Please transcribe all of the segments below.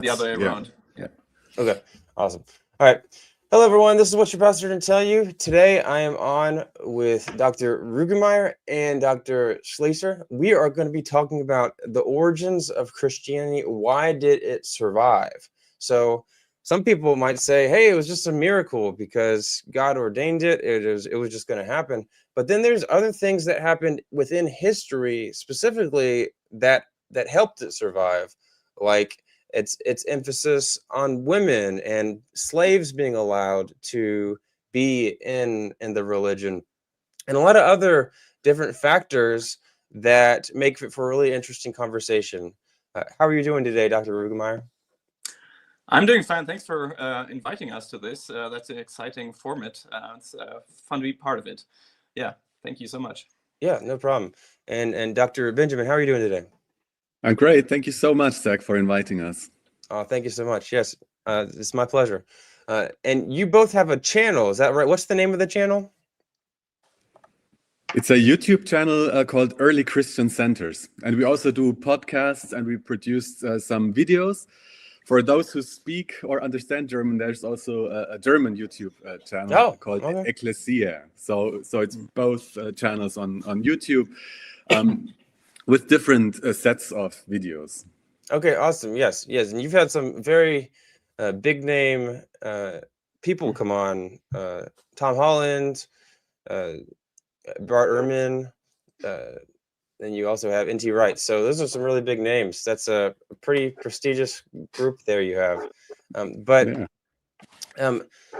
The other way around. Yeah. Okay, awesome. All right. Hello, everyone. This is What Your Pastor Didn't Tell You. Today, I am on with Dr. Rüggemeier and Dr. Schliesser. We are going to be talking about the origins of Christianity. Why did it survive? So some people might say, hey, it was just a miracle because God ordained it. It was just going to happen. But then there's other things that happened within history, specifically that helped it survive, like its emphasis on women and slaves being allowed to be in the religion, and a lot of other different factors that make it for a really interesting conversation. How are you doing today, Dr. Rüggemeier? I'm doing fine. Thanks for inviting us to this. That's an exciting format. It's fun to be part of it. Yeah, thank you so much. Yeah, no problem. And Dr. Benjamin, how are you doing today? I'm great. Thank you so much, Zach, for inviting us. Oh, thank you so much. Yes, it's my pleasure. And you both have a channel, is that right? What's the name of the channel? It's a YouTube channel called Early Christian Centers. And we also do podcasts, and we produced some videos. For those who speak or understand German, there's also a German YouTube channel called Ecclesia. So it's both channels on YouTube with different sets of videos. Okay, awesome. Yes. And you've had some very big name people come on. Tom Holland, Bart Ehrman, and you also have N.T. Wright. So those are some really big names. That's a pretty prestigious group there you have.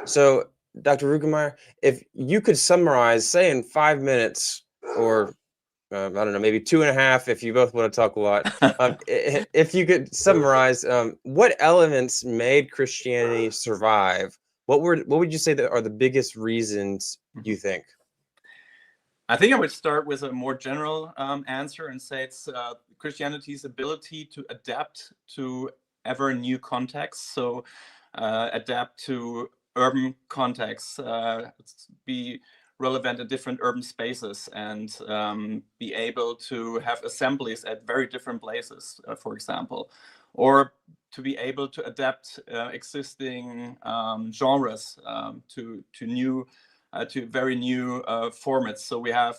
So Dr. Rüggemeier, if you could summarize, say in 5 minutes, or I don't know, maybe 2.5 if you both want to talk a lot. If you could summarize what elements made Christianity survive, what would you say that are the biggest reasons you think? I think I would start with a more general answer and say it's Christianity's ability to adapt to ever new contexts. So adapt to urban contexts, be relevant in different urban spaces, and be able to have assemblies at very different places, for example, or to be able to adapt existing genres to very new formats. So we have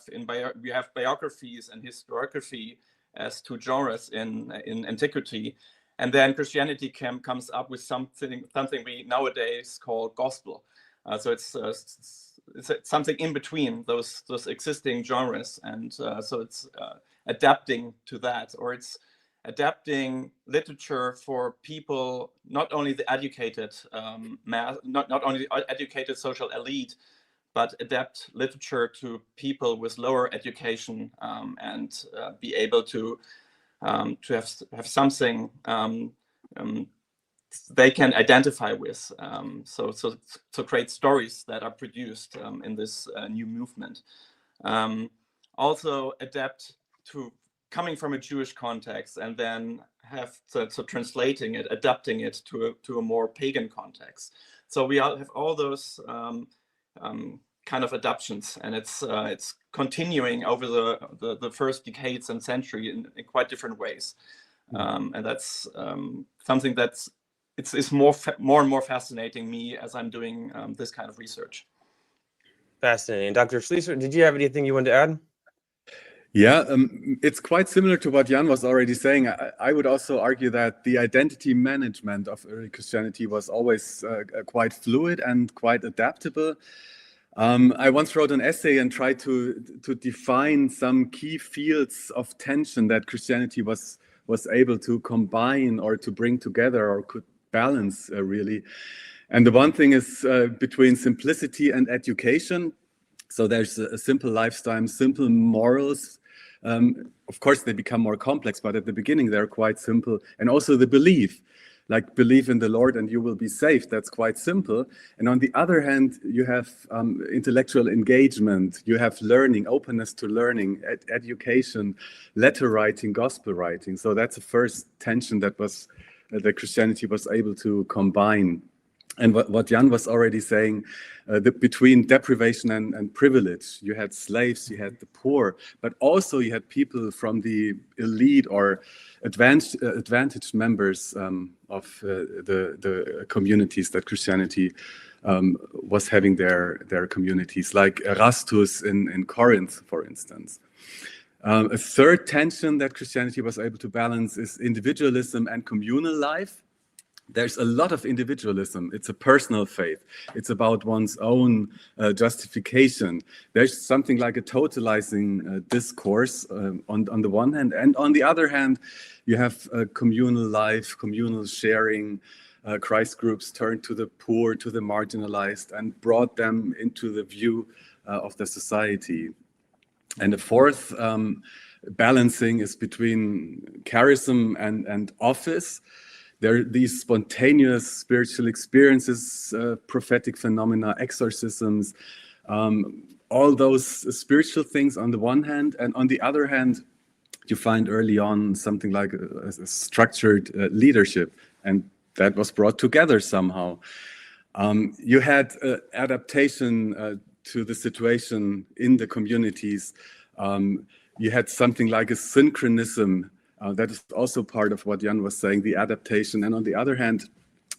biographies and historiography as two genres in antiquity, and then Christianity comes up with something we nowadays call gospel. So it's something in between those existing genres, and so it's adapting to that, or it's adapting literature for people, not only the educated not only the educated social elite, but adapt literature to people with lower education, and be able to have something they can identify with, so create stories that are produced in this new movement. Also adapt to coming from a Jewish context, and then have translating it, adapting it to a more pagan context. So we have all those kind of adaptations, and it's continuing over the first decades and century in quite different ways, and that's something that's it's more and more fascinating me as I'm doing this kind of research. Fascinating. Dr. Schliesser, did you have anything you wanted to add? Yeah, it's quite similar to what Jan was already saying. I would also argue that the identity management of early Christianity was always quite fluid and quite adaptable. I once wrote an essay and tried to define some key fields of tension that Christianity was able to combine or to bring together or could balance really. And the one thing is between simplicity and education. So there's a simple lifestyle, simple morals. Of course, they become more complex, but at the beginning, they're quite simple. And also the belief, like believe in the Lord and you will be saved. That's quite simple. And on the other hand, you have intellectual engagement. You have learning, openness to learning, education, letter writing, gospel writing. So that's the first tension that Christianity was able to combine. And what Jan was already saying, between deprivation and privilege, you had slaves, you had the poor, but also you had people from the elite or advantaged members of the communities that Christianity was having their communities, like Erastus in Corinth, for instance. A third tension that Christianity was able to balance is individualism and communal life. There's a lot of individualism. It's a personal faith. It's about one's own justification. There's something like a totalizing discourse on the one hand, and on the other hand, you have communal life, communal sharing. Christ groups turned to the poor, to the marginalized, and brought them into the view of the society. And the fourth balancing is between charism and office. There are these spontaneous spiritual experiences, prophetic phenomena, exorcisms, all those spiritual things on the one hand, and on the other hand, you find early on something like a structured leadership, and that was brought together somehow. You had adaptation to the situation in the communities. You had something like a synchronism. That is also part of what Jan was saying, the adaptation. And on the other hand,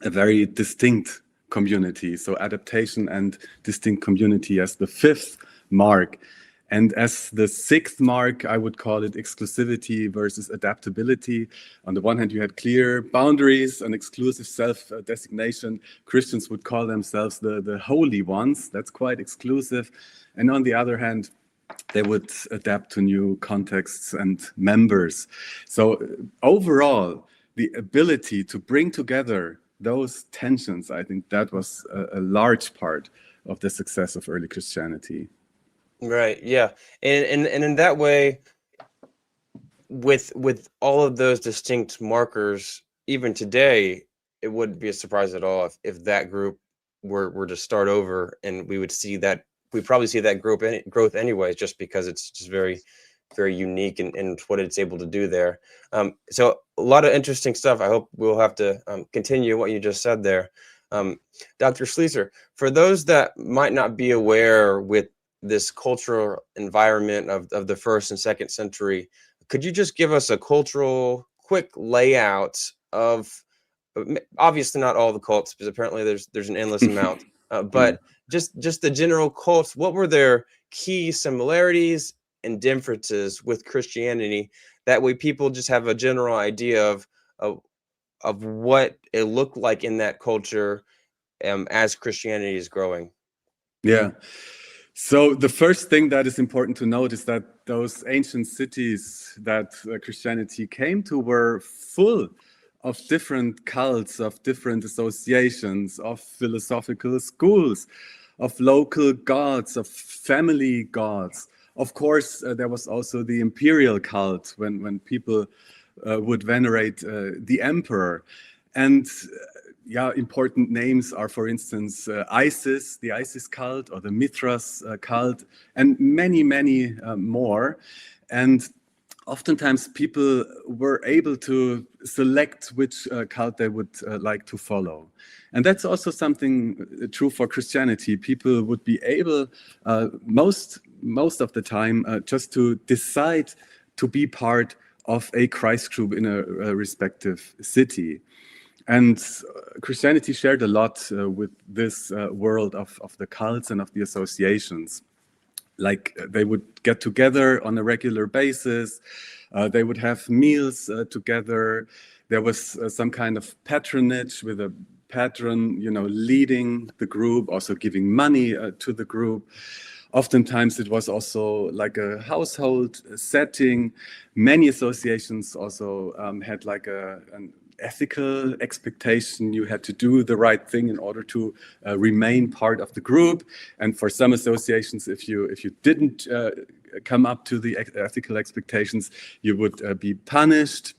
a very distinct community. So adaptation and distinct community as the fifth mark. And as the sixth mark, I would call it exclusivity versus adaptability. On the one hand, you had clear boundaries, an exclusive self-designation. Christians would call themselves the holy ones. That's quite exclusive. And on the other hand, they would adapt to new contexts and members. So overall, the ability to bring together those tensions, I think that was a large part of the success of early Christianity. Right. Yeah. And in that way, with all of those distinct markers, even today, it wouldn't be a surprise at all if that group were to start over, and we would see that. We probably see that growth anyway, just because it's just very, very unique in what it's able to do there. So a lot of interesting stuff. I hope we'll have to continue what you just said there. Dr. Schliesser, for those that might not be aware with this cultural environment of the 1st and 2nd century, could you just give us a cultural quick layout of, obviously not all the cults, because apparently there's an endless amount, but just the general cults, what were their key similarities and differences with Christianity? That way people just have a general idea of what it looked like in that culture as Christianity is growing. Yeah. So the first thing that is important to note is that those ancient cities that Christianity came to were full of different cults, of different associations, of philosophical schools, of local gods, of family gods. Of course, there was also the imperial cult when people would venerate the emperor. And important names are, for instance, Isis, the Isis cult, or the Mithras cult, and many, many more. And oftentimes people were able to select which cult they would like to follow. And that's also something true for Christianity. People would be able, most of the time, just to decide to be part of a Christ group in a respective city. And Christianity shared a lot with this world of the cults and of the associations. Like they would get together on a regular basis, they would have meals together. There was some kind of patronage with a patron, leading the group, also giving money to the group. Oftentimes it was also like a household setting. Many associations also had like an ethical expectation. You had to do the right thing in order to remain part of the group. And for some associations, if you didn't come up to the ethical expectations, you would be punished.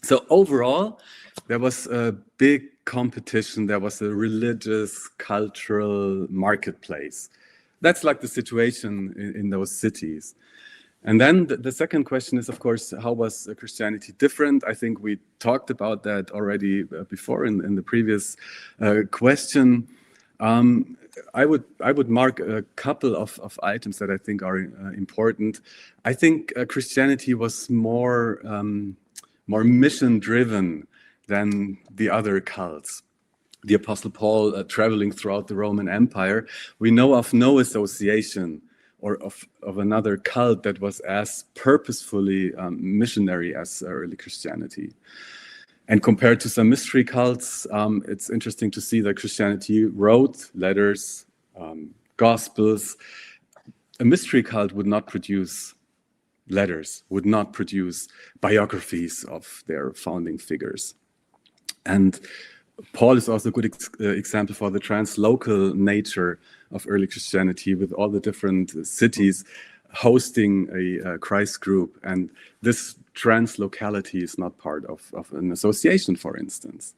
So overall, there was a big competition. There was a religious, cultural marketplace. That's like the situation in those cities. And then the second question is, of course, how was Christianity different? I think we talked about that already before in the previous question. I would mark a couple of items that I think are important. I think Christianity was more mission driven than the other cults. The Apostle Paul traveling throughout the Roman Empire, we know of no association or of another cult that was as purposefully missionary as early Christianity. And compared to some mystery cults, it's interesting to see that Christianity wrote letters, gospels. A mystery cult would not produce letters, would not produce biographies of their founding figures. And Paul is also a good example for the translocal nature of early Christianity, with all the different cities hosting a Christ group. And this translocality is not part of an association, for instance.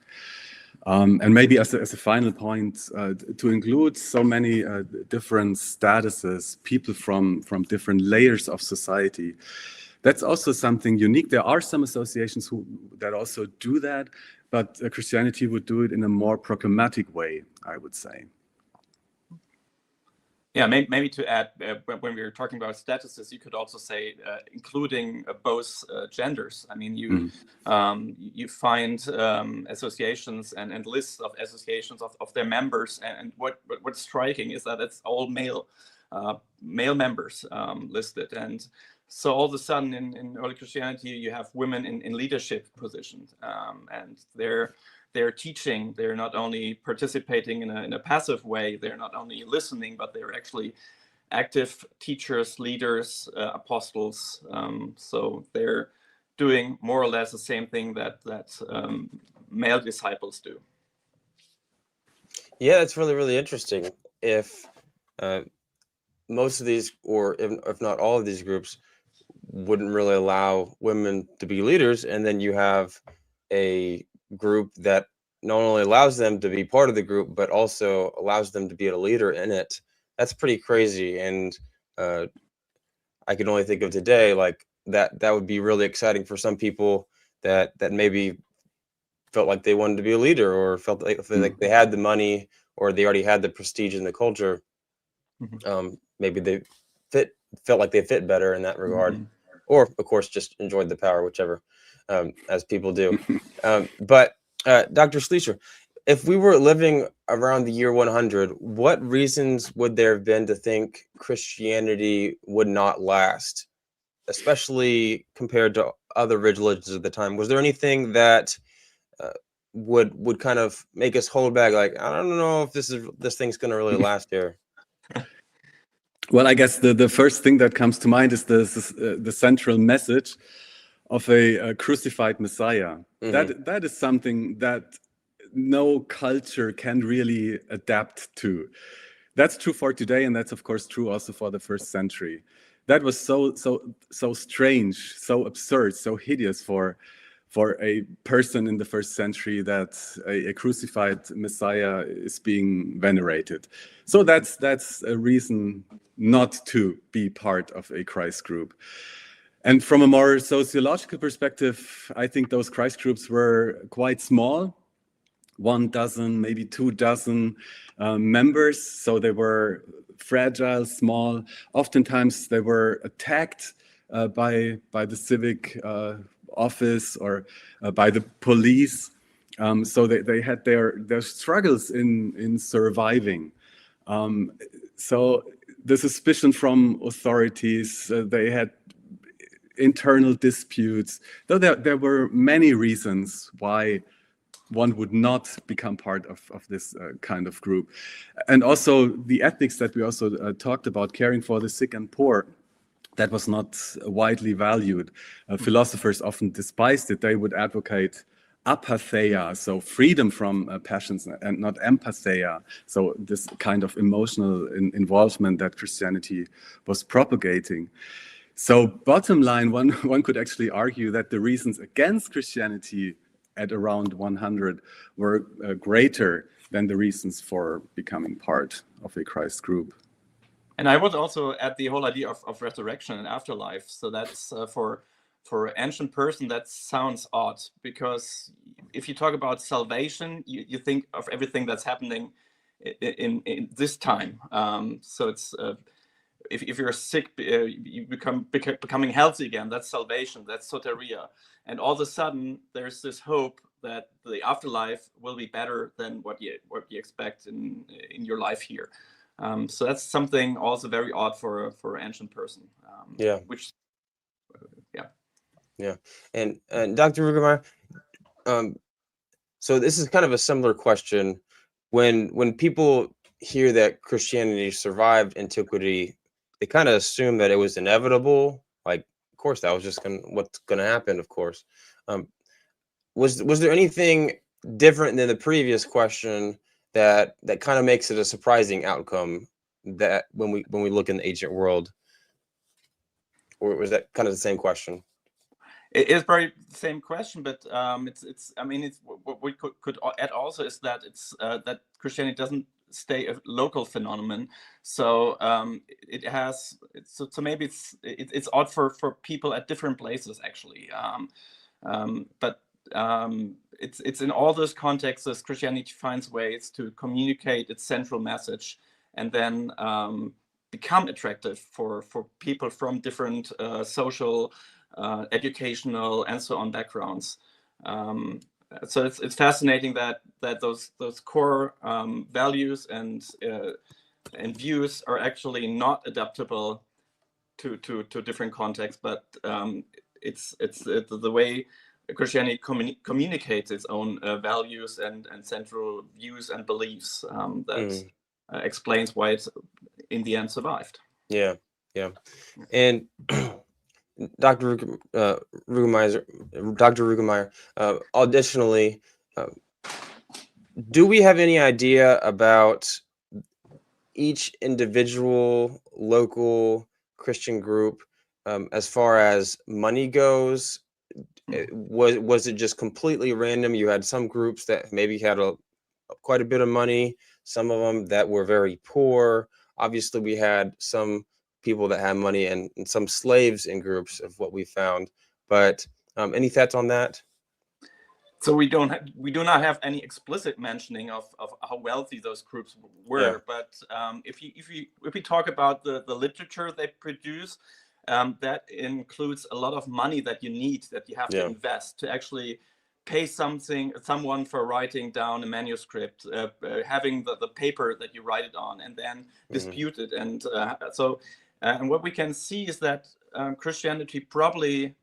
And maybe as a final point, to include so many different statuses, people from different layers of society, that's also something unique. There are some associations that also do that, but Christianity would do it in a more programmatic way, I would say. Yeah, maybe to add, when we were talking about statuses, you could also say including both genders. I mean, you find associations and lists of associations of their members, and what's striking is that it's all male members listed. And so all of a sudden in early Christianity, you have women in leadership positions, and they're teaching. They're not only participating in a passive way, they're not only listening, but they're actually active teachers, leaders, apostles. So they're doing more or less the same thing that male disciples do. Yeah, it's really, really interesting. If most of these, or if not all of these groups, wouldn't really allow women to be leaders, and then you have a group that not only allows them to be part of the group, but also allows them to be a leader in it. That's pretty crazy. And I can only think of today, like that would be really exciting for some people that maybe felt like they wanted to be a leader, or felt like they had the money, or they already had the prestige in the culture. Maybe they felt like they fit better in that regard, or of course just enjoyed the power, whichever, as people do. But Dr. Schliesser, if we were living around the year 100, what reasons would there have been to think Christianity would not last, especially compared to other religions at the time? Was there anything that would kind of make us hold back, like, I don't know if this thing's going to really last here? Well, I guess the first thing that comes to mind is the central message of a crucified Messiah. That is something that no culture can really adapt to. That's true for today, and that's of course true also for the first century. That was so strange, so absurd, so hideous for a person in the first century, that a crucified Messiah is being venerated. So that's a reason not to be part of a Christ group. And from a more sociological perspective, I think those Christ groups were quite small, 1 dozen, maybe 2 dozen members. So they were fragile, small. Oftentimes they were attacked by the civic office or by the police. So they had their struggles in surviving. So the suspicion from authorities, they had internal disputes. Though there were many reasons why one would not become part of this kind of group. And also the ethics that we also talked about, caring for the sick and poor, that was not widely valued. Philosophers often despised it. They would advocate apatheia, so freedom from passions, and not empatheia, so this kind of emotional involvement that Christianity was propagating. So bottom line, one could actually argue that the reasons against Christianity at around 100 were greater than the reasons for becoming part of a Christ group. And I would also add the whole idea of resurrection and afterlife. So that's for an ancient person, that sounds odd, because if you talk about salvation, you think of everything that's happening in this time. So it's if you're sick, you becoming healthy again. That's salvation. That's soteria. And all of a sudden, there's this hope that the afterlife will be better than what you expect in your life here. So that's something also very odd for an ancient person. Yeah. Which, yeah. Yeah. And Dr. Rüggemeier, so this is kind of a similar question. When people hear that Christianity survived antiquity, they kind of assume that it was inevitable. Like, of course, that was just what's going to happen, of course. Was there anything different than the previous question that kind of makes it a surprising outcome that when we look in the ancient world? Or was that kind of the same question? It is very the same question, but it's I mean, it's what we could add also is that it's that Christianity doesn't stay a local phenomenon. So it has so maybe it's odd for people at different places actually. But it's in all those contexts Christianity finds ways to communicate its central message, and then become attractive for people from different social, educational, and so on backgrounds. So it's fascinating that those core values and views are actually not adaptable to different contexts, but it's the way Christianity communicates its own values and central views and beliefs that explains why it's in the end survived. Yeah. And Dr. Rüggemeier, additionally, do we have any idea about each individual local Christian group as far as money goes? Was it just completely random? You had some groups that maybe had quite a bit of money, some of them that were very poor. Obviously, we had some people that had money and some slaves in groups of what we found. But any thoughts on that? So we do not have any explicit mentioning of how wealthy those groups were. Yeah. But if we talk about the literature they produce, that includes a lot of money that you need, that you have to invest to actually pay someone for writing down a manuscript, having the paper that you write it on, and then dispute it. And and what we can see is that Christianity probably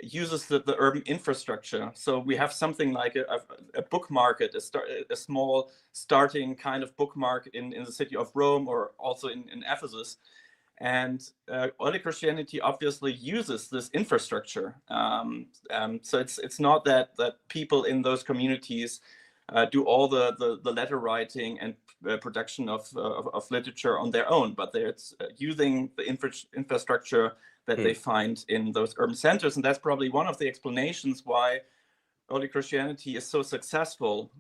uses the urban infrastructure. So we have something like a book market, a small starting kind of book market in the city of Rome, or also in Ephesus. And early Christianity obviously uses this infrastructure. So it's not that people in those communities do all the letter writing and production of literature on their own, but they're using the infrastructure that they find in those urban centers. And that's probably one of the explanations why early Christianity is so successful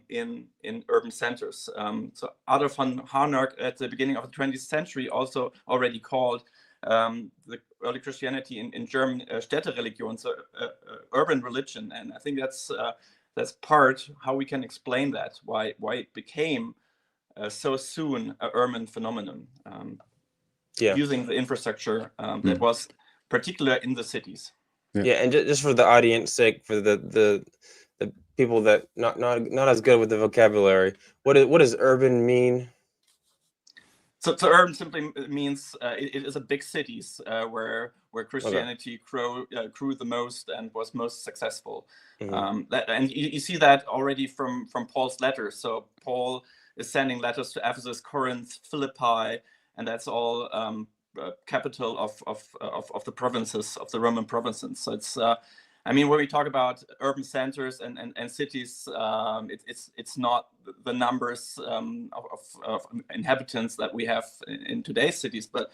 in urban centers. So Adolf von Harnack at the beginning of the 20th century also already called the early Christianity in German Städtereligion, so urban religion. And I think that's part how we can explain that, why it became so soon an urban phenomenon, using the infrastructure that was particular in the cities. Yeah, and just for the audience sake, for the people that not as good with the vocabulary, what does urban mean? So urban simply means it is a big cities where Christianity grew the most and was most successful. And you see that already from Paul's letters. So Paul is sending letters to Ephesus, Corinth, Philippi, and that's all capital of the provinces, of the Roman provinces. So it's I mean, when we talk about urban centers and cities, it's not the numbers of inhabitants that we have in today's cities, but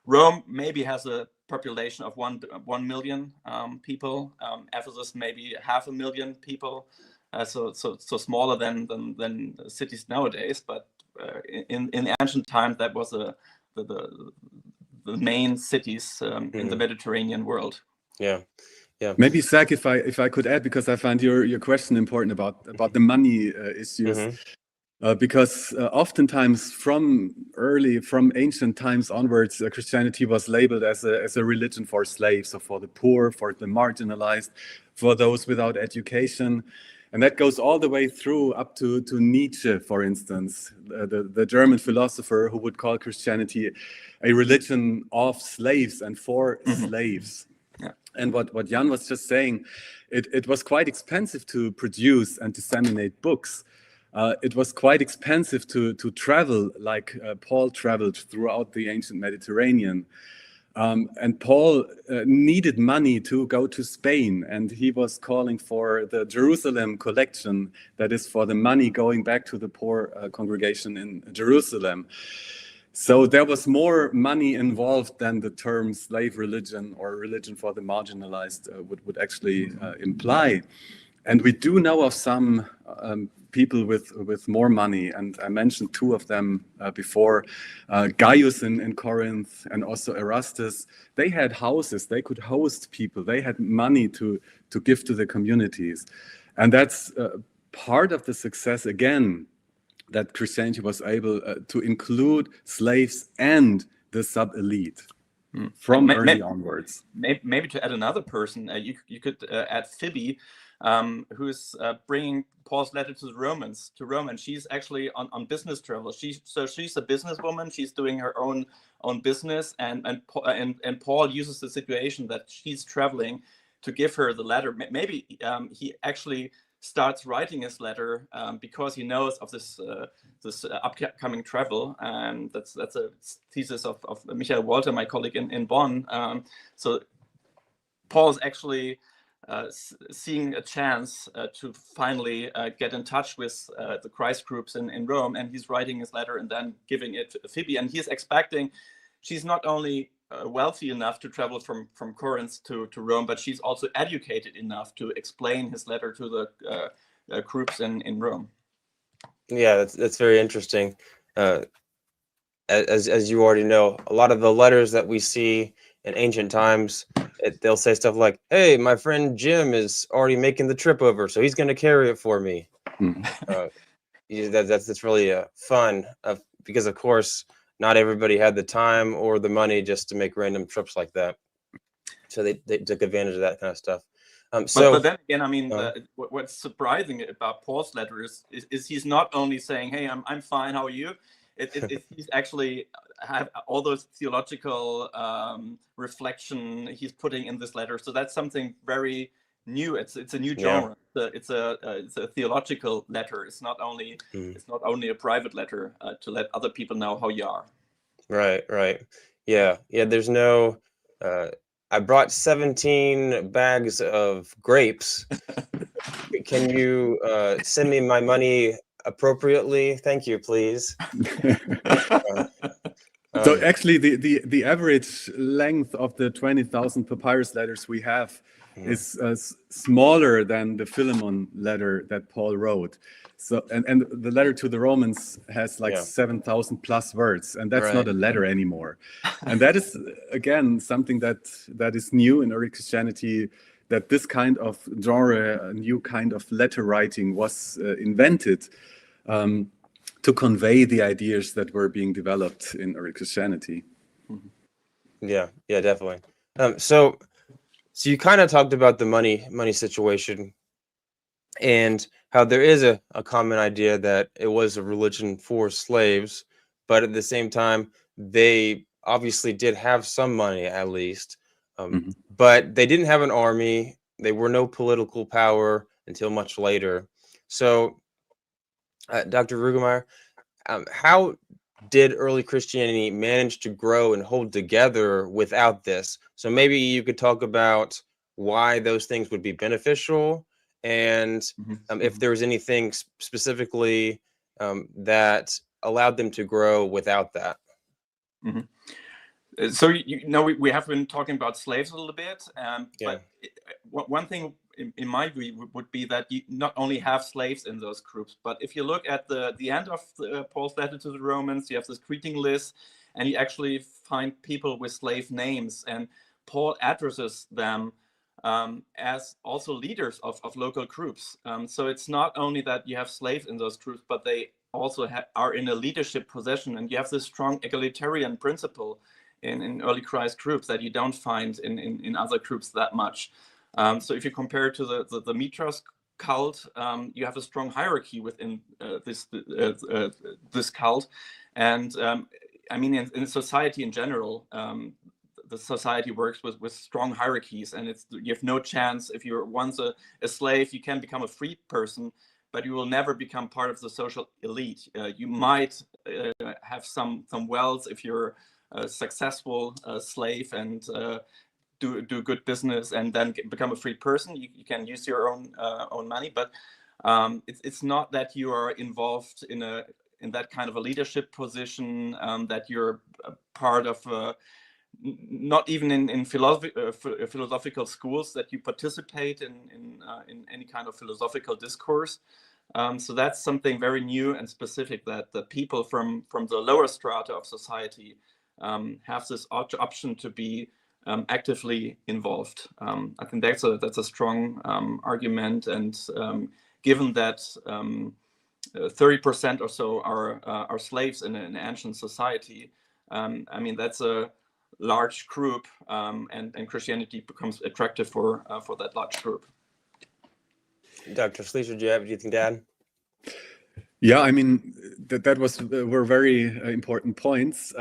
Rome maybe has a population of 1 million people. Ephesus maybe 500,000 people. So smaller than cities nowadays, but in ancient times that was the main cities in the Mediterranean world. Yeah. Maybe Zach, if I could add, because I find your question important about the money issues. Because oftentimes from ancient times onwards, Christianity was labeled as a religion for slaves, so for the poor, for the marginalized, for those without education. And that goes all the way through up to Nietzsche, for instance, the German philosopher who would call Christianity a religion of slaves and for slaves. Yeah. And what Jan was just saying, it was quite expensive to produce and disseminate books. It was quite expensive to travel, like Paul traveled throughout the ancient Mediterranean. And Paul needed money to go to Spain, and he was calling for the Jerusalem collection, that is for the money going back to the poor congregation in Jerusalem. So there was more money involved than the term slave religion or religion for the marginalized would actually imply. And we do know of some people with more money, and I mentioned two of them before, Gaius in Corinth and also Erastus. They had houses, they could host people, they had money to give to the communities. And that's part of the success, again, that Christianity was able to include slaves and the sub-elite from early onwards. Maybe to add another person, you could add Phoebe, who's bringing Paul's letter to Rome. She's actually on business travel. She's a businesswoman. She's doing her own business, and Paul uses the situation that she's traveling to give her the letter. Maybe he actually starts writing his letter because he knows of this upcoming travel, and that's a thesis of Michael Walter, my colleague in Bonn. So Paul's actually seeing a chance to finally get in touch with the Christ groups in Rome, and he's writing his letter and then giving it to Phoebe, and he's expecting she's not only wealthy enough to travel from Corinth to Rome, but she's also educated enough to explain his letter to the groups in Rome. Yeah, that's very interesting. As you already know, a lot of the letters that we see in ancient times, they'll say stuff like, "Hey, my friend Jim is already making the trip over, so he's going to carry it for me." That's really fun, because of course not everybody had the time or the money just to make random trips like that, so they took advantage of that kind of stuff. But then again, I mean, what's surprising about Paul's letter is he's not only saying, "Hey, I'm fine. How are you?" He's actually have all those theological reflection he's putting in this letter. So that's something very new. It's a new genre. Yeah. It's a theological letter. It's not only a private letter to let other people know how you are. Right. Yeah. There's no. I brought 17 bags of grapes. Can you send me my money appropriately? Thank you, please. So actually, the average length of the 20,000 papyrus letters we have is smaller than the Philemon letter that Paul wrote. So and the letter to the Romans has like 7,000 plus words, and that's not a letter anymore. And that is again something that is new in early Christianity, that this kind of genre, a new kind of letter writing, was invented to convey the ideas that were being developed in early Christianity. Yeah, definitely. So you kind of talked about the money situation, and how there is a common idea that it was a religion for slaves, but at the same time, they obviously did have some money at least, but they didn't have an army. They were no political power until much later. So, Dr. Rüggemeier, how did early Christianity manage to grow and hold together without this? So maybe you could talk about why those things would be beneficial, and if there was anything specifically that allowed them to grow without that. So we have been talking about slaves a little bit, but one thing in my view would be that you not only have slaves in those groups, but if you look at the end of Paul's letter to the Romans, you have this greeting list, and you actually find people with slave names, and Paul addresses them as also leaders of local groups. So it's not only that you have slaves in those groups, but they also are in a leadership position, and you have this strong egalitarian principle in early Christ groups that you don't find in other groups that much. So if you compare to the Mithras cult, you have a strong hierarchy within this cult, and I mean in society in general, the society works with strong hierarchies, and you have no chance. If you're once a slave, you can become a free person, but you will never become part of the social elite. You might have some wealth if you're a successful slave and do good business and then become a free person. You can use your own money, but it's not that you are involved in that kind of a leadership position, that you're a part of not even in philosophical schools, that you participate in any kind of philosophical discourse. So that's something very new and specific, that the people from the lower strata of society have this option to be actively involved. I think that's a strong argument, and given that 30% or so are slaves in an ancient society, I mean that's a large group, and Christianity becomes attractive for that large group. Dr. Schliesser, do you have anything to add? Yeah, I mean, were very important points.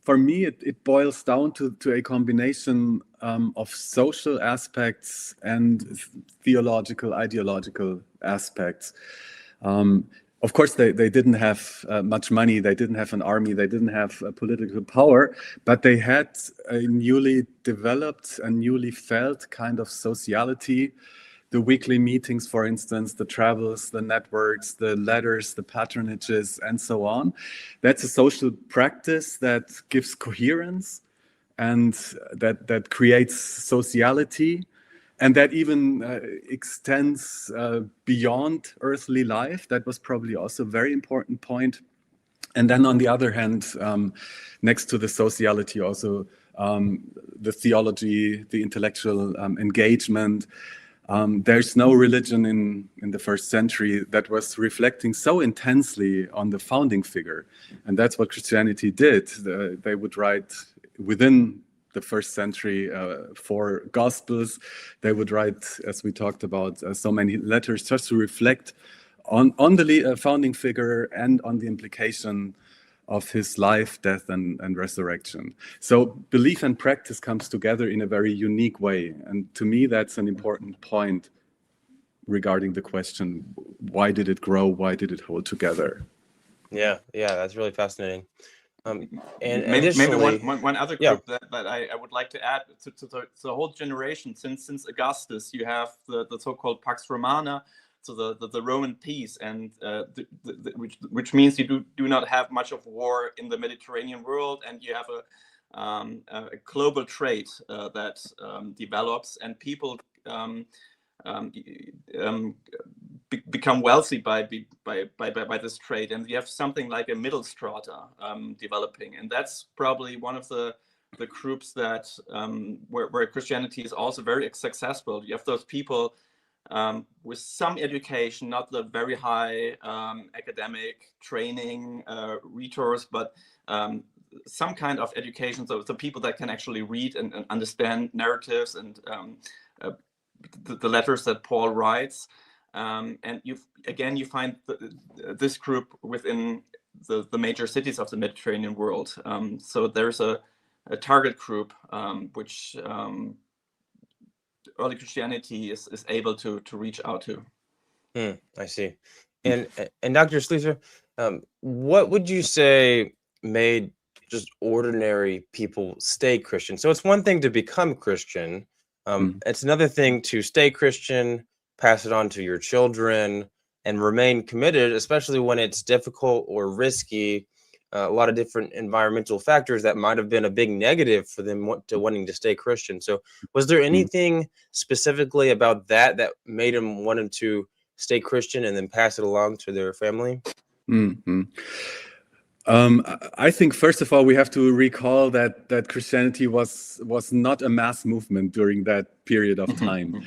For me, it boils down to a combination of social aspects and theological, ideological aspects. Of course, they didn't have much money, they didn't have an army, they didn't have political power, but they had a newly developed and newly felt kind of sociality. The weekly meetings, for instance, the travels, the networks, the letters, the patronages, and so on. That's a social practice that gives coherence and that creates sociality, and that even extends beyond earthly life. That was probably also a very important point. And then on the other hand, next to the sociality, also the theology, the intellectual engagement. There's no religion in the first century that was reflecting so intensely on the founding figure. And that's what Christianity did. They would write within the first century 4 Gospels. They would write, as we talked about, so many letters just to reflect on the founding figure and on the implication of his life, death, and resurrection. So belief and practice comes together in a very unique way. And to me, that's an important point regarding the question, why did it grow? Why did it hold together? Yeah, that's really fascinating. And maybe one other group that I would like to add to the whole generation, since Augustus, you have the so-called Pax Romana, so the Roman peace, and which means you do not have much of war in the Mediterranean world, and you have a global trade that develops, and people become wealthy by this trade, and you have something like a middle strata developing, and that's probably one of the groups that where Christianity is also very successful. You have those people with some education, not the very high academic training rhetors, but some kind of education, so people that can actually read and understand narratives and the letters that Paul writes. And you find this group within the major cities of the Mediterranean world. So there's a target group which early Christianity is able to reach out to. I see. And Dr. Schliesser, what would you say made just ordinary people stay Christian? So it's one thing to become Christian. It's another thing to stay Christian, pass it on to your children, and remain committed, especially when it's difficult or risky. A lot of different environmental factors that might have been a big negative for them wanting to stay Christian. So was there anything specifically about that made them wanting to stay Christian and then pass it along to their family? I think first of all we have to recall that Christianity was not a mass movement during that period of time.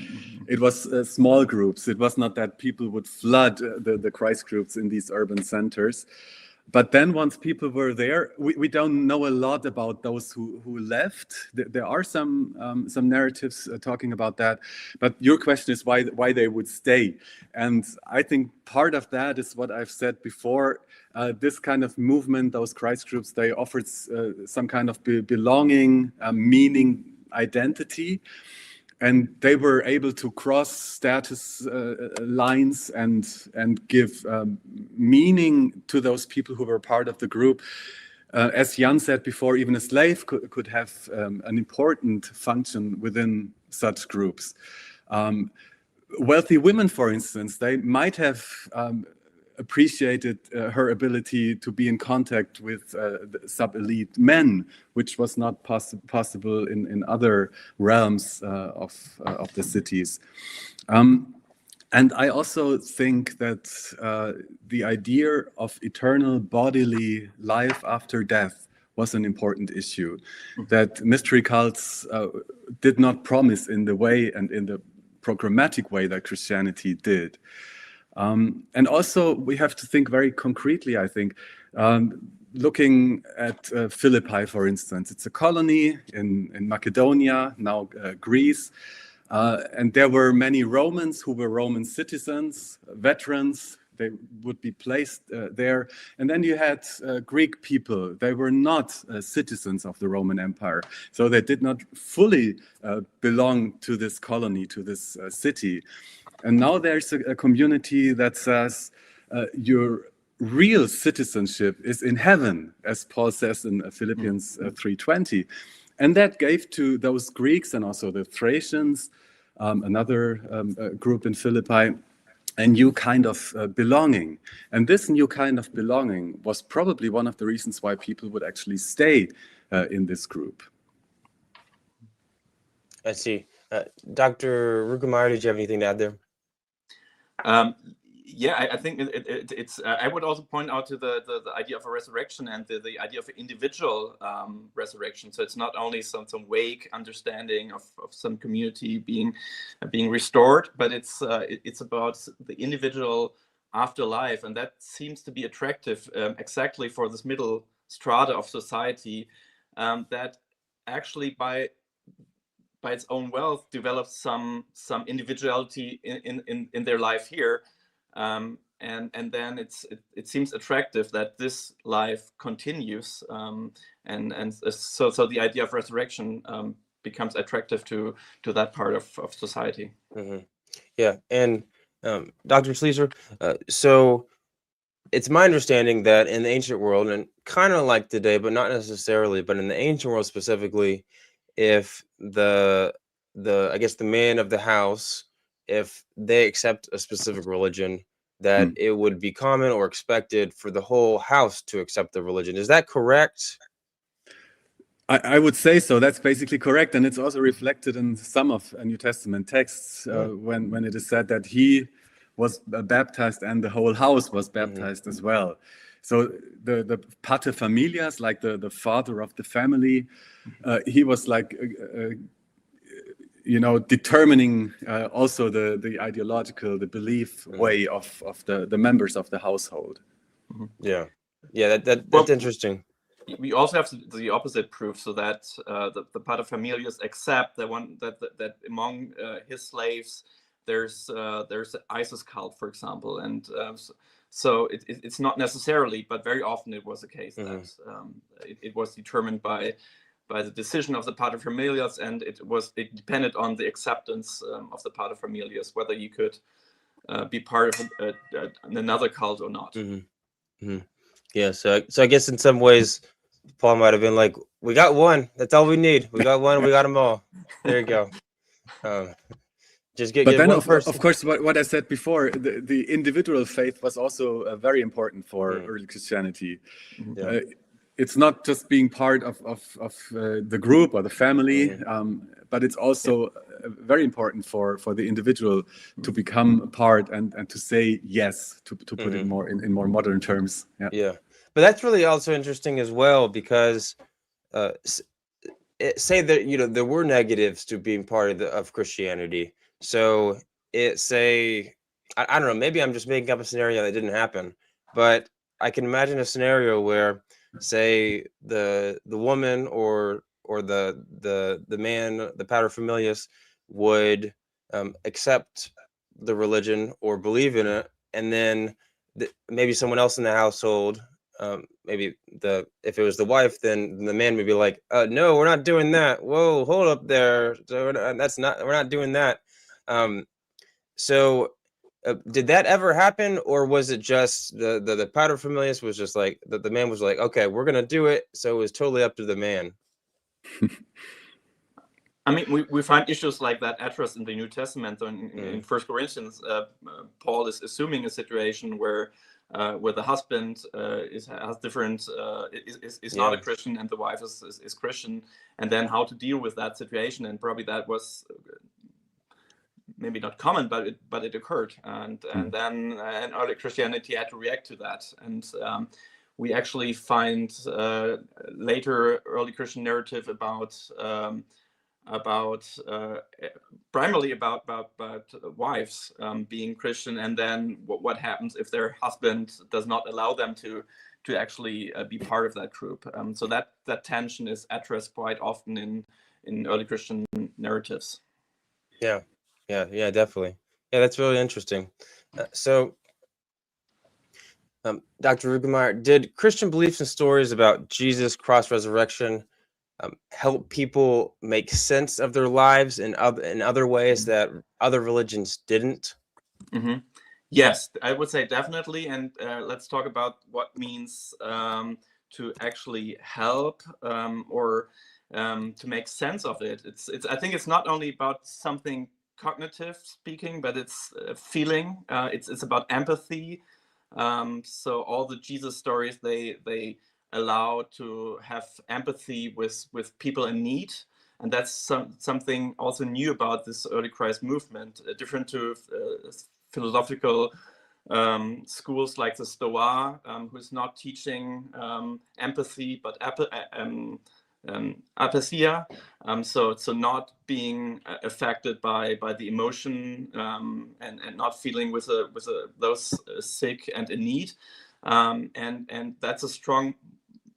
It was small groups. It was not that people would flood the Christ groups in these urban centers. But then once people were there, we don't know a lot about those who left. There are some narratives talking about that. But your question is why they would stay. And I think part of that is what I've said before. This kind of movement, those Christ groups, they offered some kind of belonging, meaning, identity. And they were able to cross status lines and give meaning to those people who were part of the group. As Jan said before, even a slave could have an important function within such groups. Wealthy women, for instance, they might have appreciated her ability to be in contact with sub-elite men, which was not possible in other realms of the cities. And I also think that the idea of eternal bodily life after death was an important issue that mystery cults did not promise in the way and in the programmatic way that Christianity did. And also, we have to think very concretely, I think, looking at Philippi, for instance. It's a colony in Macedonia, now Greece. And there were many Romans who were Roman citizens, veterans. They would be placed there. And then you had Greek people. They were not citizens of the Roman Empire. So they did not fully belong to this colony, to this city. And now there's a community that says your real citizenship is in heaven, as Paul says in Philippians 3:20. And that gave to those Greeks and also the Thracians, another group in Philippi, a new kind of belonging. And this new kind of belonging was probably one of the reasons why people would actually stay in this group. I see. Dr. Rüggemeier, did you have anything to add there? Yeah, I think it's. I would also point out to the idea of a resurrection and the idea of an individual resurrection. So it's not only some vague understanding of some community being restored, but it's about the individual afterlife, and that seems to be attractive exactly for this middle strata of society that actually by its own wealth develops some individuality in their life here. And then it seems attractive that this life continues, and so the idea of resurrection becomes attractive to that part of society. Mm-hmm. Yeah, and Dr. Schliesser, so it's my understanding that in the ancient world, and kind of like today, but not necessarily, but in the ancient world specifically, if the I guess the man of the house, if they accept a specific religion, that it would be common or expected for the whole house to accept the religion. Is that correct? I would say so. That's basically correct. And it's also reflected in some of New Testament texts when it is said that he was baptized and the whole house was baptized as well. So the pater familias, like the father of the family, he was like determining also the ideological, the belief way of the members of the household. Yeah, that's interesting. We also have the opposite proof, so that the paterfamilias accept that among his slaves there's Isis cult, for example, and so it's not necessarily, but very often it was the case that it was determined by the decision of the paterfamilias, and it depended on the acceptance of the paterfamilias whether you could be part of another cult or not. Yeah, so I guess in some ways Paul might have been like, we got one, that's all we need. We got one, we got them all. There you go. Just get then one person. Of course, what I said before, the individual faith was also very important for early Christianity. Yeah. It's not just being part of the group or the family, but it's also very important for the individual to become a part and to say yes, to put it more in more modern terms. Yeah. But that's really also interesting as well, because say that there were negatives to being part of Christianity. So I don't know, maybe I'm just making up a scenario that didn't happen, but I can imagine a scenario where, say, the woman or the man, the paterfamilias, would accept the religion or believe in it, and then maybe someone else in the household, maybe if it was the wife, then the man would be like, no, we're not doing that. Whoa, hold up there. So we're not doing that. So did that ever happen, or was it just the paterfamilias was just like the man was like, okay, we're gonna do it, so it was totally up to the man? I mean, we find issues like that addressed in the New Testament. So in 1 Corinthians, Paul is assuming a situation where the husband is not a Christian and the wife is Christian, and then how to deal with that situation. And probably that was maybe not common, but it occurred, and then early Christianity had to react to that. And we actually find later early Christian narrative primarily about wives being Christian, and then what happens if their husband does not allow them to actually be part of that group. So that tension is addressed quite often in early Christian narratives. Yeah, definitely. Yeah, that's really interesting. So, Dr. Rüggemeier, did Christian beliefs and stories about Jesus' cross-resurrection help people make sense of their lives in other ways that other religions didn't? Mm-hmm. Yes, I would say definitely. And let's talk about what means to actually help or to make sense of it. I think it's not only about something cognitive speaking, but it's feeling. It's about empathy. So all the Jesus stories, they allow to have empathy with people in need. And that's something also new about this early Christ movement, different to philosophical schools like the Stoa, who's not teaching empathy, but apatheia, so not being affected by the emotion and not feeling with those sick and in need, and that's a strong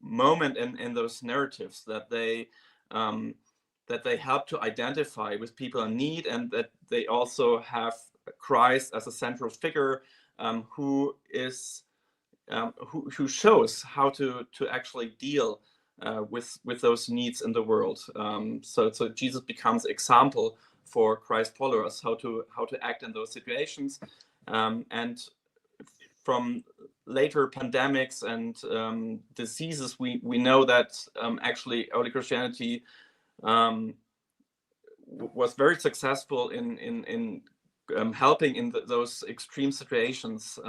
moment in those narratives that they help to identify with people in need, and that they also have Christ as a central figure who shows how to actually deal with those needs in the world. So Jesus becomes example for Christ followers how to act in those situations, and from later pandemics and diseases, we know that actually early Christianity was very successful in helping in those extreme situations,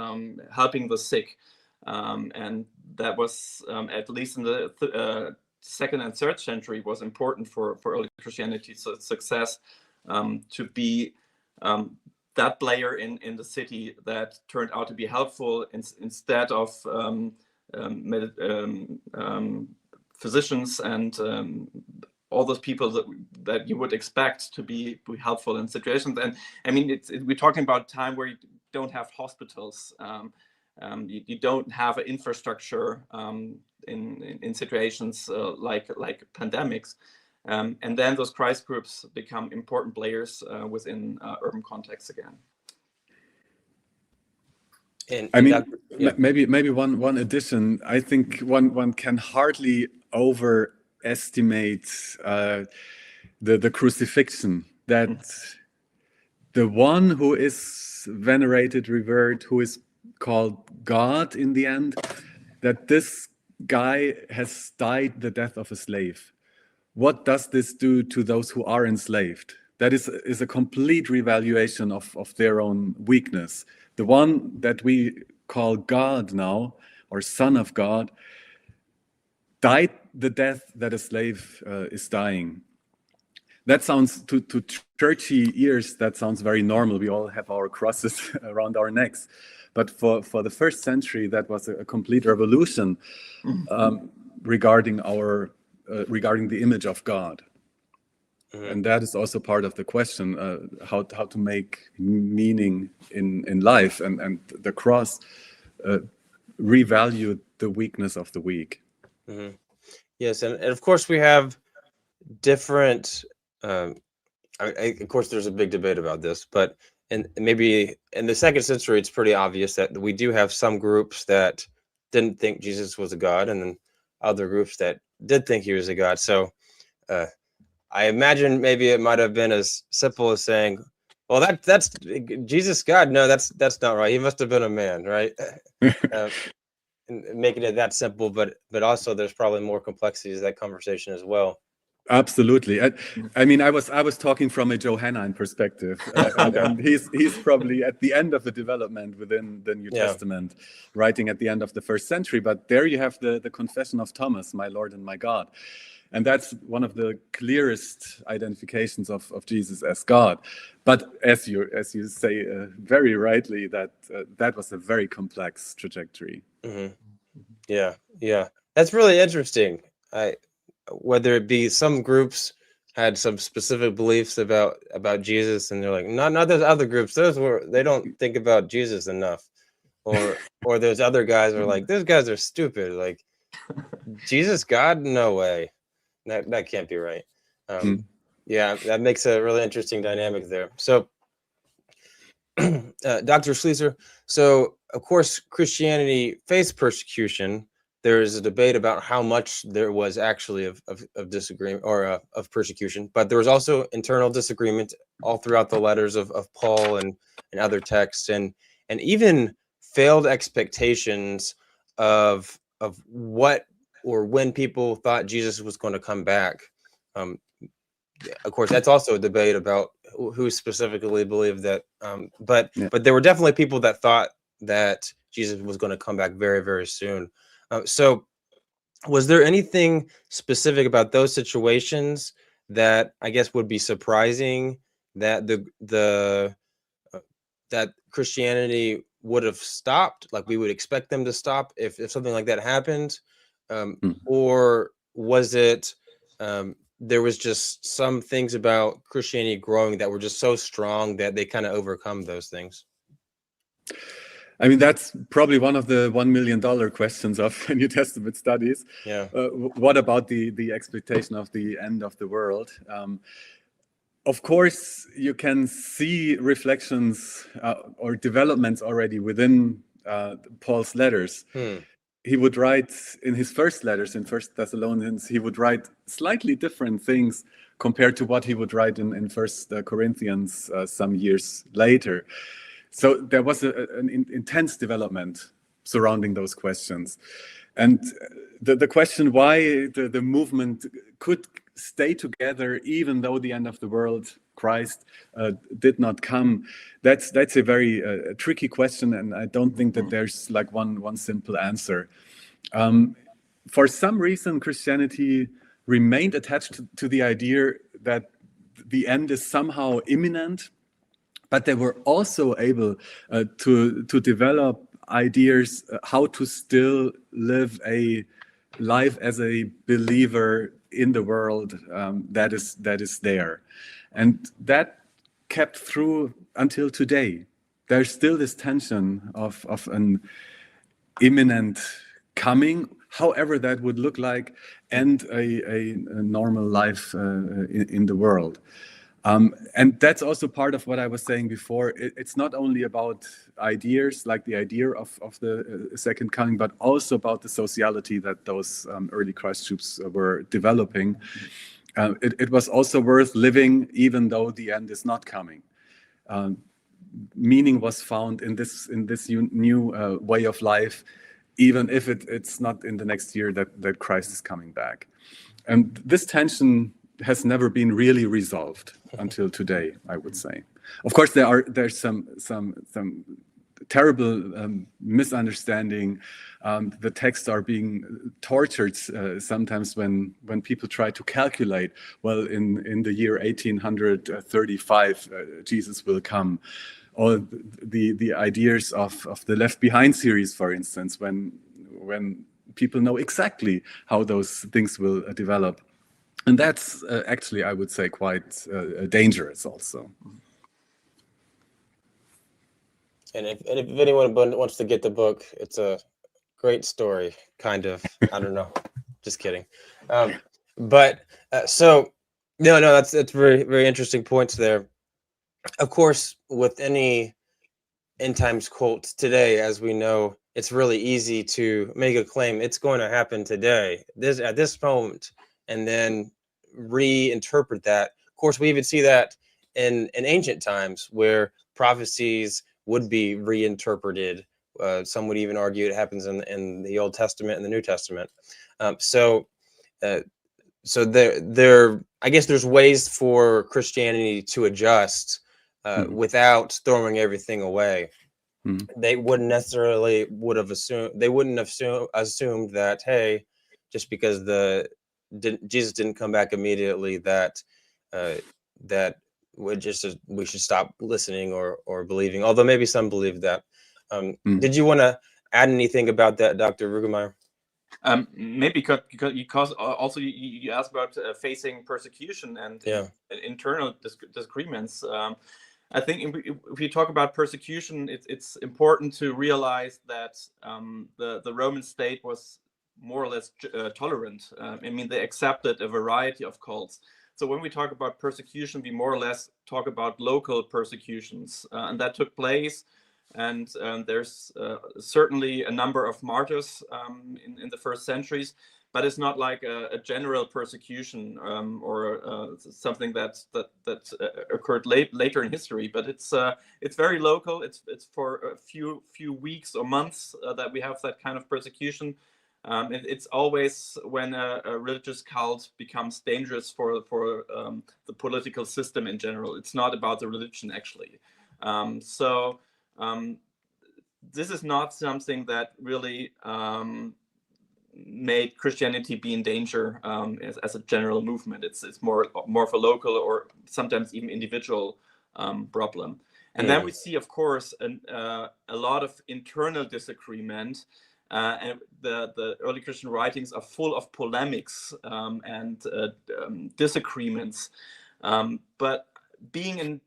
helping the sick, and that was at least in the second and third century was important for early Christianity. So its success to be that player in the city that turned out to be helpful instead of physicians and all those people that you would expect to be helpful in situations. And I mean, we're talking about a time where you don't have hospitals, you don't have an infrastructure in situations like pandemics, and then those Christ groups become important players within urban contexts again. I mean, maybe one addition. I think one can hardly overestimate the crucifixion, that the one who is venerated, revered, who is called God in the end, that this guy has died the death of a slave. What does this do to those who are enslaved? That is a complete revaluation of their own weakness. The one that we call God now, or Son of God, died the death that a slave is dying. That sounds, to churchy ears, that sounds very normal. We all have our crosses around our necks. But for the first century, that was a complete revolution regarding regarding the image of God. And that is also part of the question, how to make meaning in life, and the cross revalued the weakness of the weak. Yes, and of course we have different. Of course, there's a big debate about this, but maybe in the second century, it's pretty obvious that we do have some groups that didn't think Jesus was a god, and then other groups that did think he was a god. So I imagine maybe it might have been as simple as saying, well, that's Jesus God. No, that's not right. He must have been a man, right? And making it that simple, but also there's probably more complexities to that conversation as well. Absolutely. I mean, I was talking from a Johannine perspective, and he's probably at the end of the development within the New Testament, writing at the end of the first century. But there you have the confession of Thomas, my Lord and my God. And that's one of the clearest identifications of Jesus as God. But as you say very rightly, that was a very complex trajectory. Yeah, that's really interesting. Whether it be some groups had some specific beliefs about Jesus, and they're like, not those other groups. They don't think about Jesus enough, or those other guys are like, those guys are stupid. Like, Jesus God? No way. That can't be right. Yeah, that makes a really interesting dynamic there. So, Dr. Schliesser, so of course Christianity faced persecution. There is a debate about how much there was actually of disagreement or of persecution, but there was also internal disagreement all throughout the letters of Paul and other texts, and even failed expectations of what or when people thought Jesus was going to come back. Of course, that's also a debate about who specifically believed that. But there were definitely people that thought that Jesus was going to come back very, very soon. So was there anything specific about those situations that I guess would be surprising that that Christianity would have stopped, like we would expect them to stop if something like that happened? Or was it there was just some things about Christianity growing that were just so strong that they kind of overcome those things? I mean, that's probably one of the $1 million questions of New Testament studies. Yeah. What about the expectation of the end of the world? Of course, you can see reflections or developments already within Paul's letters. He would write in his first letters, in First Thessalonians, he would write slightly different things compared to what he would write in First Corinthians some years later. So there was an intense development surrounding those questions. And the question why the movement could stay together even though the end of the world, Christ, did not come, that's a very tricky question, and I don't think that there's like one simple answer. For some reason, Christianity remained attached to the idea that the end is somehow imminent, but they were also able to develop ideas how to still live a life as a believer in the world that is there, and that kept through until today. There's still this tension of an imminent coming, however that would look like, and a normal life in the world. And that's also part of what I was saying before. It's not only about ideas, like the idea of the second coming, but also about the sociality that those early Christ groups were developing. It was also worth living even though the end is not coming. Meaning was found in this new way of life, even if it's not in the next year that Christ is coming back. And this tension has never been really resolved until today, I would say. Of course, there's some terrible misunderstanding. The texts are being tortured sometimes when people try to calculate, well, in the year 1835, Jesus will come. or the ideas of the Left Behind series, for instance, when people know exactly how those things will develop. And that's actually, I would say, quite dangerous also. And if anyone wants to get the book, it's a great story, kind of. I don't know, just kidding. But so no, that's very, very interesting points there. Of course, with any end times cult today, as we know, it's really easy to make a claim it's going to happen today, at this moment, and then reinterpret that. Of course, we even see that in ancient times where prophecies would be reinterpreted. Some would even argue it happens in the Old Testament and the New Testament. So there, I guess there's ways for Christianity to adjust without throwing everything away. They wouldn't necessarily assumed that, hey, just because Jesus didn't come back immediately, that we should stop listening or believing. Although maybe some believe that. Did you want to add anything about that, Dr. Rüggemeier? Maybe because also you asked about facing persecution and internal disagreements. I think if we talk about persecution, it's important to realize that the Roman state was more or less tolerant. I mean, they accepted a variety of cults. So when we talk about persecution, we more or less talk about local persecutions, and that took place. And there's certainly a number of martyrs in the first centuries, but it's not like a general persecution or something that occurred later in history. But it's very local. It's for a few weeks or months that we have that kind of persecution. It's always when a religious cult becomes dangerous for the political system in general. It's not about the religion actually. This is not something that really made Christianity be in danger as a general movement. It's more of a local or sometimes even individual problem. And then we see, of course, a lot of internal disagreement. And the early Christian writings are full of polemics and disagreements. But being in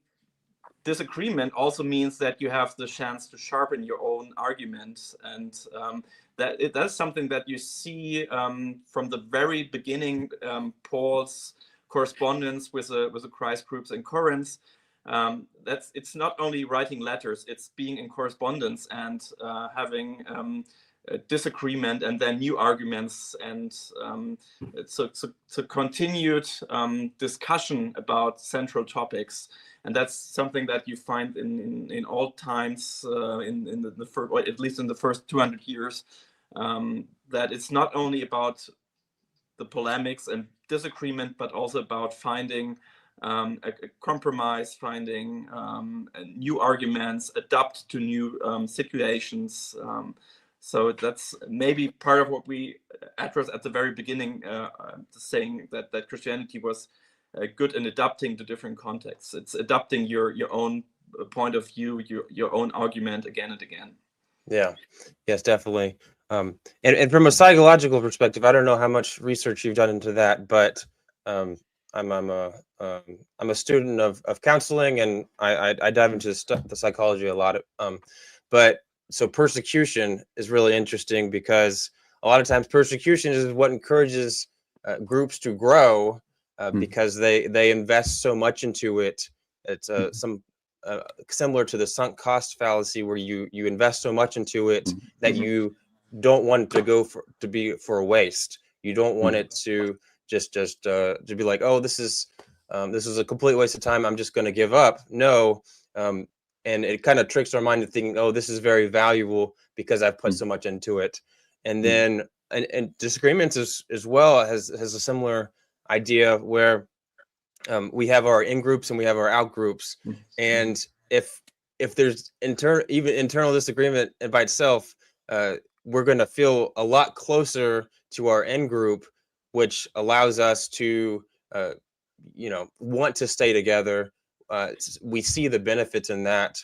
disagreement also means that you have the chance to sharpen your own argument, and that's something that you see from the very beginning. Paul's correspondence with the Christ groups in Corinth. It's not only writing letters; it's being in correspondence and having disagreement and then new arguments, and it's a continued discussion about central topics. And that's something that you find in all times, in the first, or at least in the first 200 years, that it's not only about the polemics and disagreement, but also about finding a compromise, finding new arguments, adapt to new situations. So that's maybe part of what we addressed at the very beginning, saying that Christianity was good in adapting to different contexts. It's adapting your own point of view, your own argument again and again. Yeah, yes, definitely. And from a psychological perspective, I don't know how much research you've done into that, but I'm a student of counseling, and I dive into the psychology a lot. But so persecution is really interesting because a lot of times persecution is what encourages groups to grow. Because they invest so much into it. It's similar to the sunk cost fallacy, where you invest so much into it that you don't want it to be for a waste. You don't want it to just to be like, oh, this is a complete waste of time, I'm just going to give up. No, and it kind of tricks our mind into thinking, oh, this is very valuable because I've put so much into it. And then and disagreements as well has a similar idea where we have our in groups and we have our out groups, and if there's internal disagreement by itself, we're going to feel a lot closer to our in group, which allows us to want to stay together. We see the benefits in that,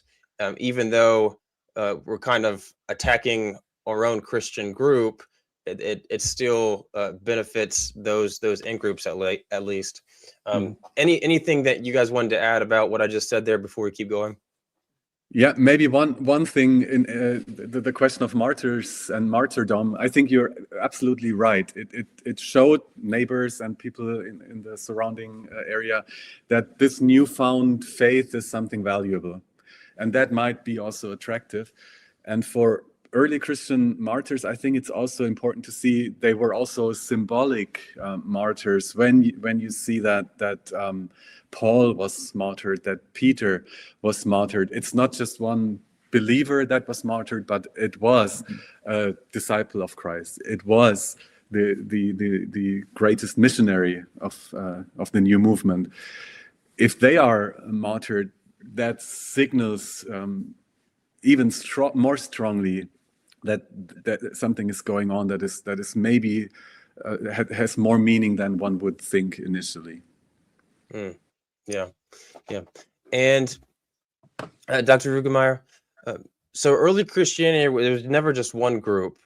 even though we're kind of attacking our own Christian group, it still benefits those in groups at least. Anything that you guys wanted to add about what I just said there before we keep going? Yeah, maybe one thing in the question of martyrs and martyrdom. I think you're absolutely right. It showed neighbors and people in the surrounding area that this newfound faith is something valuable, and that might be also attractive. And for early Christian martyrs, I think it's also important to see they were also symbolic martyrs. When you see that Paul was martyred, that Peter was martyred, it's not just one believer that was martyred, but it was a disciple of Christ. It was the greatest missionary of the new movement. If they are martyred, that signals even more strongly that something is going on that is maybe has more meaning than one would think initially. Yeah. And Dr. Rüggemeier, so early Christianity, there was never just one group.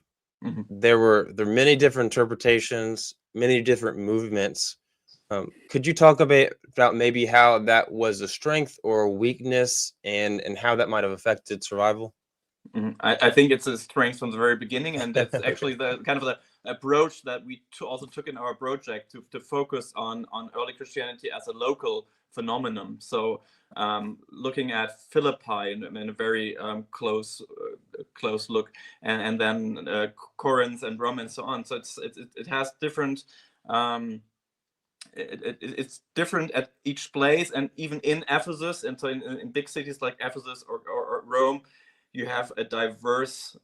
There were many different interpretations, many different movements. Could you talk about maybe how that was a strength or a weakness, and how that might have affected survival? I think it's a strength from the very beginning, and that's actually the kind of the approach that we also took in our project to focus on early Christianity as a local phenomenon. So looking at Philippi in a very close look, and then Corinth and Rome and so on. So it has different. It's different at each place, and even in Ephesus, and so in big cities like Ephesus or Rome, you have a diverse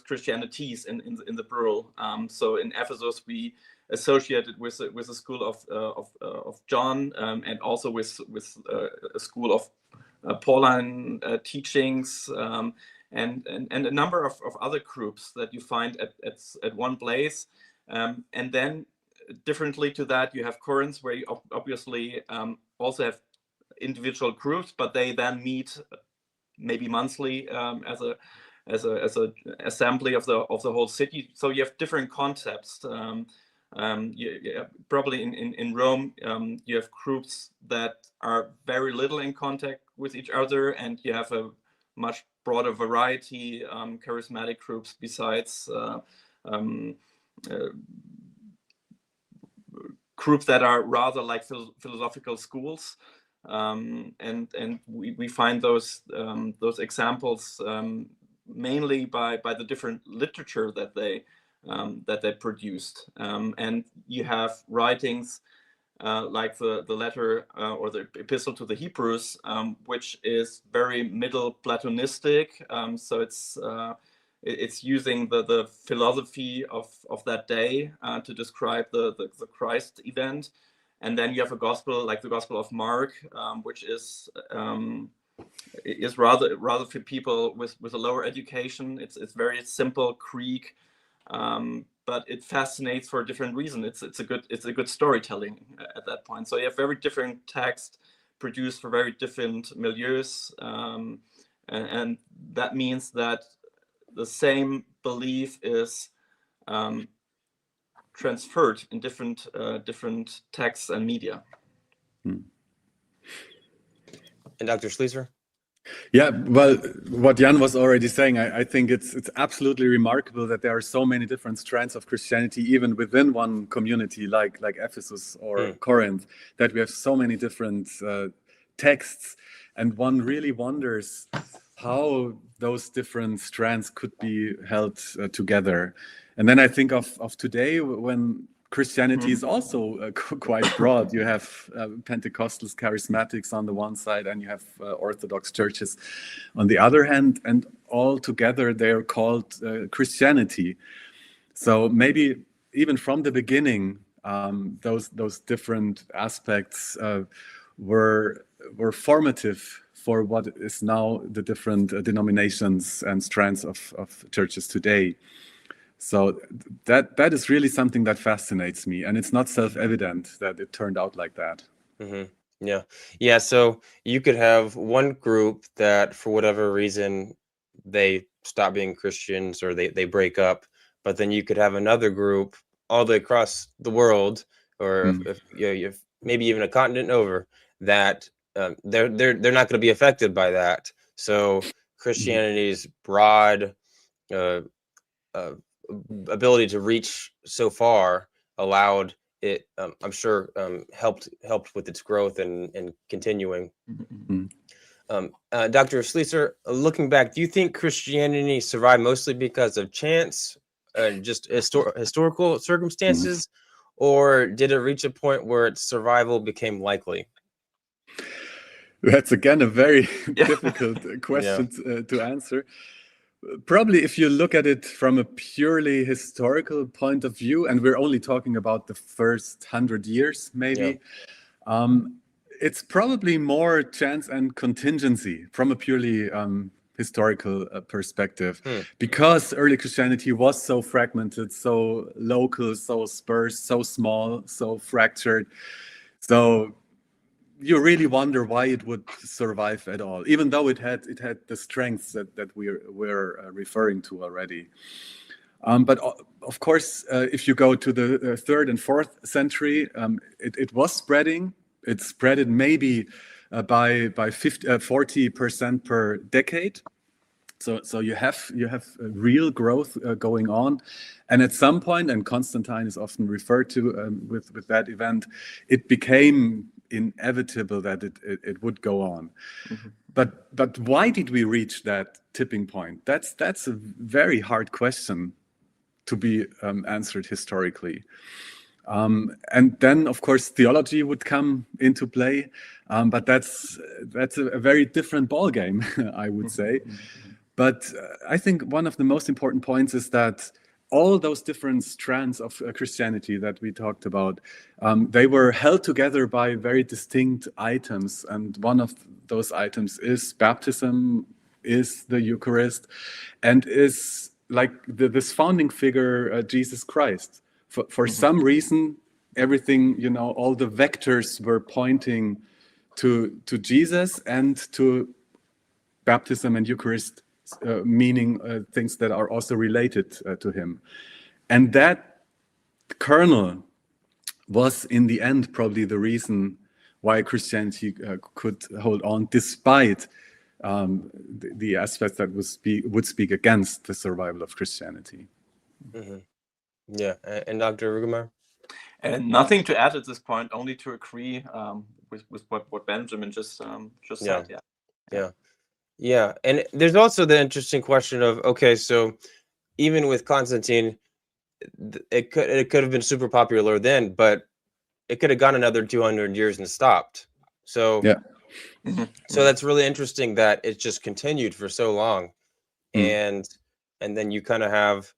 Christianities in the plural. So in Ephesus, we associated with a school of John, and also with a school of Pauline teachings, and a number of other groups that you find at one place, and then differently to that, you have Corinth, where you obviously also have individual groups, but they then meet maybe monthly as a assembly of the whole city. So you have different concepts. Probably in Rome, you have groups that are very little in contact with each other, and you have a much broader variety, charismatic groups besides groups that are rather like philosophical schools. And we find those examples mainly by the different literature that they produced, and you have writings like the letter or the epistle to the Hebrews, which is very middle Platonistic. So it's using the philosophy of that day to describe the Christ event. And then you have a gospel like the Gospel of Mark, which is rather for people with a lower education. It's very simple Greek, but it fascinates for a different reason. It's a good storytelling at that point. So you have very different text produced for very different milieus, and that means that the same belief is transferred in different texts and media. And Dr. Schliesser? Yeah, well, what Jan was already saying, I think it's absolutely remarkable that there are so many different strands of Christianity, even within one community like Ephesus or Corinth, that we have so many different texts, and one really wonders how those different strands could be held together. And then I think of today, when Christianity is also quite broad. You have Pentecostals, charismatics on the one side, and you have Orthodox churches on the other hand, and all together they're called Christianity. So maybe even from the beginning, those different aspects were formative for what is now the different denominations and strands of churches today. So that is really something that fascinates me, and it's not self-evident that it turned out like that. Yeah. So you could have one group that, for whatever reason, they stop being Christians or they break up, but then you could have another group all the way across the world, or if if maybe even a continent over, that they're not going to be affected by that. So Christianity's broad uh, uh, ability to reach so far allowed it, I'm sure, helped with its growth and continuing. Dr. Schliesser, looking back, do you think Christianity survived mostly because of chance, just historical circumstances, or did it reach a point where its survival became likely? That's again a very difficult question to answer. Probably if you look at it from a purely historical point of view, and we're only talking about the first 100 years, maybe, it's probably more chance and contingency from a purely historical perspective, because early Christianity was so fragmented, so local, so sparse, so small, so fractured. So you really wonder why it would survive at all, even though it had the strengths that we're referring to already. But of course, if you go to the third and fourth century, it was spreading. It spread it maybe by 40% per decade. So you have real growth going on, and at some point, and Constantine is often referred to with that event, it became inevitable that it would go on. But why did we reach that tipping point? That's a very hard question to be answered historically. And then, of course, theology would come into play, but that's a very different ballgame, I would say. But I think one of the most important points is that all those different strands of Christianity that we talked about, they were held together by very distinct items. And one of those items is baptism, is the Eucharist, and is like this founding figure, Jesus Christ. For some reason, everything, all the vectors were pointing to Jesus and to baptism and Eucharist, meaning things that are also related to him. And that kernel was, in the end, probably the reason why Christianity could hold on, despite the aspects that would speak against the survival of Christianity. Yeah, and Dr. Rüggemeier? And nothing to add at this point, only to agree with what Benjamin just said. Yeah, and there's also the interesting question of, okay, so even with Constantine, it could have been super popular then, but it could have gone another 200 years and stopped. So so that's really interesting that it just continued for so long, and then you kind of have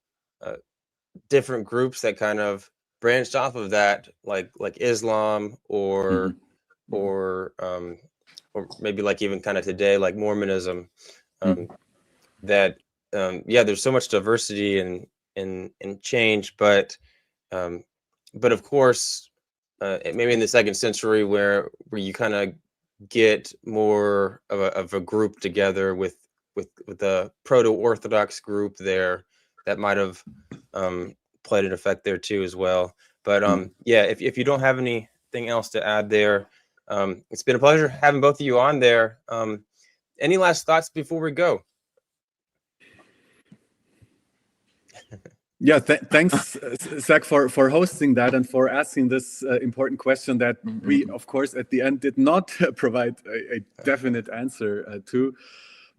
different groups that kind of branched off of that, like Islam or maybe like even kind of today, like Mormonism, that there's so much diversity and change, but of course, maybe in the second century where you kind of get more of a group together with the proto-Orthodox group there, that might have played an effect there too as well. But if you don't have anything else to add there, it's been a pleasure having both of you on there. Any last thoughts before we go? Yeah, thanks, Zach, for hosting that and for asking this important question that we, of course, at the end did not provide a definite answer to.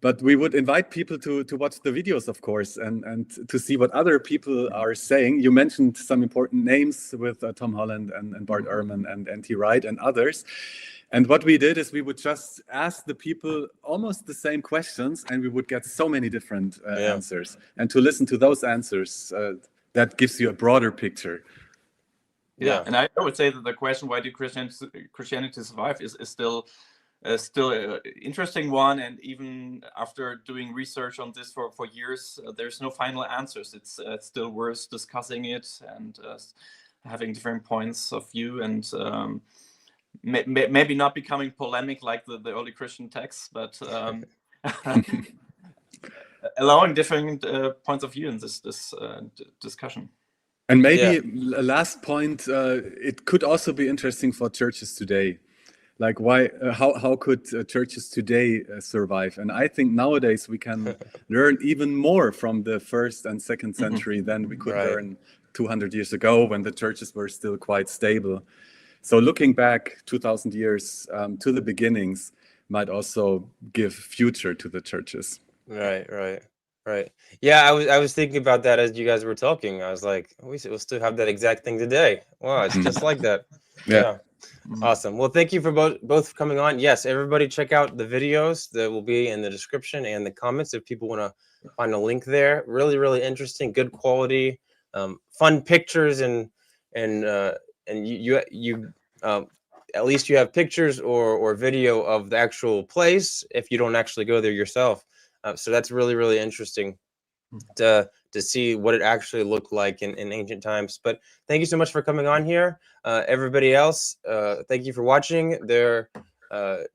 But we would invite people to watch the videos, of course, and to see what other people are saying. You mentioned some important names with Tom Holland and Bart Ehrman and N.T. Wright and others. And what we did is we would just ask the people almost the same questions, and we would get so many different answers. And to listen to those answers, that gives you a broader picture. Yeah, and I would say that the question, why did Christianity survive, is still an interesting one. And even after doing research on this for years, there's no final answers. It's still worth discussing it and having different points of view. And maybe not becoming polemic like the early Christian texts, but allowing different points of view in this discussion. And maybe a last point, it could also be interesting for churches today. Like how could churches today survive? And I think nowadays we can learn even more from the 1st and 2nd century than we could learn 200 years ago when the churches were still quite stable. So looking back 2,000 years to the beginnings might also give future to the churches. Right. Yeah, I was thinking about that as you guys were talking. I was like, we'll still have that exact thing today. Wow, it's just like that. Yeah. Awesome. Well, thank you for both coming on. Yes, everybody check out the videos that will be in the description and the comments if people want to find a link there. Really, really interesting, good quality, fun pictures, and you at least you have pictures or video of the actual place if you don't actually go there yourself. So that's really, really interesting to see what it actually looked like in ancient times. But thank you so much for coming on here. Everybody else, thank you for watching.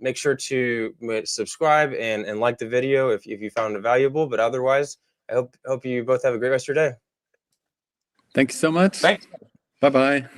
Make sure to subscribe and like the video if you found it valuable. But otherwise, I hope you both have a great rest of your day. Thank you so much. Thanks. Bye-bye.